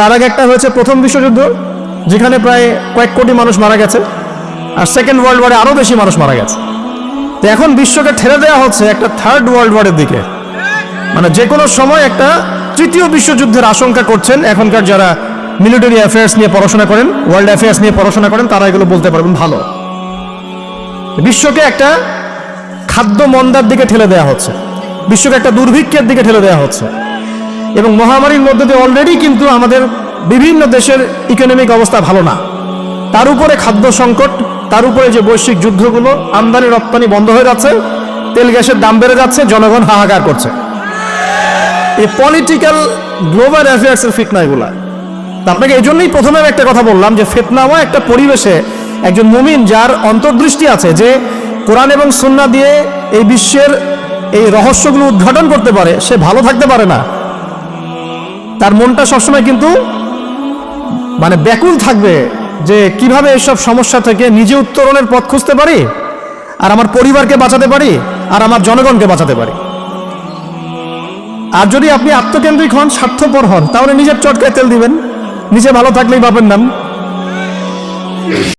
তার আগে একটা হয়েছে প্রথম বিশ্বযুদ্ধ, যেখানে প্রায় কয়েক কোটি মানুষ মারা গেছে, আর সেকেন্ড ওয়ার্ল্ড ওয়ারে আরও বেশি মানুষ মারা গেছে। তো এখন বিশ্বকে ঠেলে দেওয়া হচ্ছে একটা থার্ড ওয়ার্ল্ড ওয়ারের দিকে, মানে যে কোনো সময় একটা তৃতীয় বিশ্বযুদ্ধের আশঙ্কা করছেন এখনকার যারা মিলিটারি অ্যাফেয়ার্স নিয়ে পড়াশোনা করেন, ওয়ার্ল্ড অ্যাফেয়ার্স নিয়ে পড়াশোনা করেন, তারা এগুলো বলতে পারবেন ভালো। বিশ্বকে একটা খাদ্য মন্দার দিকে ঠেলে দেওয়া হচ্ছে, বিশ্বকে একটা দুর্ভিক্ষের দিকে ঠেলে দেওয়া হচ্ছে, এবং মহামারীর মধ্যে দিয়ে অলরেডি কিন্তু আমাদের বিভিন্ন দেশের ইকোনমিক অবস্থা ভালো না, তার উপরে খাদ্য সংকট, তার উপরে যে বৈশ্বিক যুদ্ধগুলো, আমদানি রপ্তানি বন্ধ হয়ে যাচ্ছে, তেল গ্যাসের দাম বেড়ে যাচ্ছে, জনগণ হাহাকার করছে। এই পলিটিক্যাল গ্লোবাল অ্যাফেয়ার্সের ফিতনা এগুলা। আপনাকে এই জন্যই প্রথমে একটা কথা বললাম যে ফিতনাময় একটা পরিবেশে একজন মুমিন যার অন্তর্দৃষ্টি আছে, যে কোরআন এবং সুন্নাহ দিয়ে এই বিশ্বের এই রহস্যগুলো উদ্ঘাটন করতে পারে, সে ভালো থাকতে পারে না। তার মনটা সবসময় কিন্তু মানে ব্যাকুল থাকবে যে কিভাবে এসব সমস্যা থেকে নিজে উত্তরণের পথ খুঁজতে পারি, আর আমার পরিবারকে বাঁচাতে পারি, আর আমার জনগণকে বাঁচাতে পারি। আর যদি আপনি আত্মকেন্দ্রিক হন, স্বার্থপর হন, তাহলে নিজের চটকায় তেল দিবেন, নিজে ভালো থাকলেই বাপের নাম।